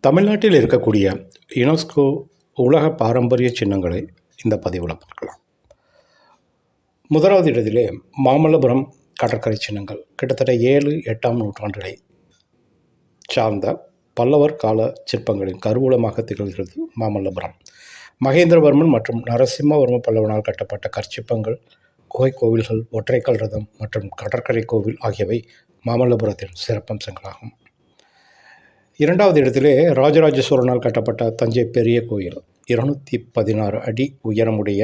தமிழ்நாட்டில் இருக்கக்கூடிய யுனெஸ்கோ உலக பாரம்பரிய சின்னங்களை இந்த பதிவில் பார்க்கலாம். முதலாவது இடத்திலே மாமல்லபுரம் கடற்கரை சின்னங்கள் கிட்டத்தட்ட 7-8ஆம் நூற்றாண்டுகளை சார்ந்த பல்லவர் கால சிற்பங்களின் கருவூலமாக திகழ்கிறது மாமல்லபுரம். மகேந்திரவர்மன் மற்றும் நரசிம்மவர்ம பல்லவனால் கட்டப்பட்ட கற்சிற்பங்கள், குகை கோவில்கள், ஒற்றைக்கல் ரதம் மற்றும் கடற்கரை கோவில் ஆகியவை மாமல்லபுரத்தின் சிறப்பம்சங்களாகும். இரண்டாவது இடத்திலே ராஜராஜ சோழனால் கட்டப்பட்ட தஞ்சை பெரிய கோயில் 216 அடி உயரமுடைய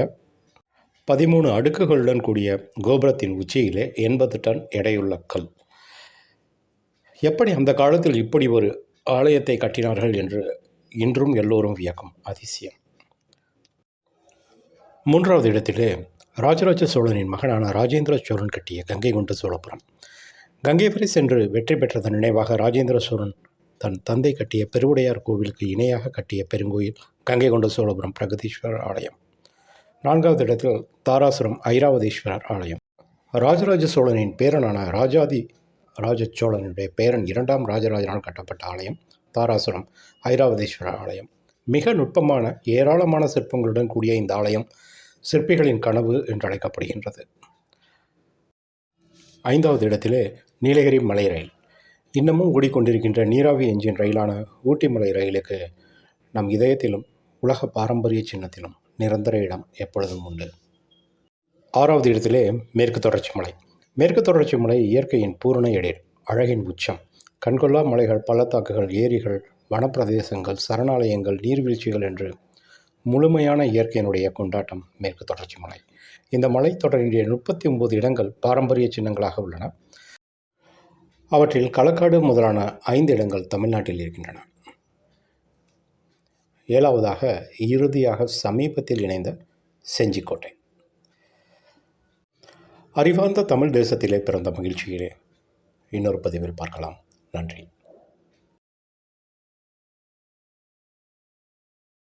13 அடுக்குகளுடன் கூடிய கோபுரத்தின் உச்சியிலே 80 டன் எடையுள்ள கல். எப்படி அந்த காலத்தில் இப்படி ஒரு ஆலயத்தை கட்டினார்கள் என்று இன்றும் எல்லோரும் வியக்கும் அதிசயம். மூன்றாவது இடத்திலே ராஜராஜ சோழனின் மகனான ராஜேந்திர சோழன் கட்டிய கங்கை கொண்ட சோழபுரம். கங்கை வரை சென்று வெற்றி பெற்றதன் நினைவாக ராஜேந்திர சோழன் தன் தந்தை கட்டிய பெருவுடையார் கோவிலுக்கு இணையாக கட்டிய பெருங்கோயில் கங்கை கொண்ட சோழபுரம் பிரகதீஸ்வரர் ஆலயம். நான்காவது இடத்தில் தாராசுரம் ஐராவதீஸ்வரர் ஆலயம். ராஜராஜ சோழனின் பேரனான ராஜ சோழனுடைய பேரன் 2ஆம் ராஜராஜனால் கட்டப்பட்ட ஆலயம் தாராசுரம் ஐராவதீஸ்வரர் ஆலயம். மிக நுட்பமான ஏராளமான சிற்பங்களுடன் கூடிய இந்த ஆலயம் சிற்பிகளின் கனவு என்று அழைக்கப்படுகின்றது. ஐந்தாவது இடத்திலே நீலகிரி மலை ரயில். இன்னமும் ஓடிக்கொண்டிருக்கின்ற நீராவி என்ஜின் ரயிலான ஊட்டி மலை ரயிலுக்கு நம் இதயத்திலும் உலக பாரம்பரிய சின்னத்திலும் நிரந்தர இடம் எப்பொழுதும் உண்டு. ஆறாவது இடத்திலே மேற்கு தொடர்ச்சி மலை. மேற்கு தொடர்ச்சி மலை இயற்கையின் பூரண எழில், அழகின் உச்சம். கண்கொள்ளா மலைகள், பள்ளத்தாக்குகள், ஏரிகள், வனப்பிரதேசங்கள், சரணாலயங்கள், நீர்வீழ்ச்சிகள் என்று முழுமையான இயற்கையினுடைய கொண்டாட்டம் மேற்கு தொடர்ச்சி மலை. இந்த மலைத்தொடரினுடைய 39 இடங்கள் பாரம்பரிய சின்னங்களாக உள்ளன. அவற்றில் களக்காடு முதலான 5 இடங்கள் தமிழ்நாட்டில் இருக்கின்றன. 7வதாக இறுதியாக சமீபத்தில் இணைந்த செஞ்சிக்கோட்டை. அறிவார்ந்த தமிழ் தேசத்திலே பிறந்த மகிழ்ச்சியிலே இன்னொரு பதிவில் பார்க்கலாம். நன்றி.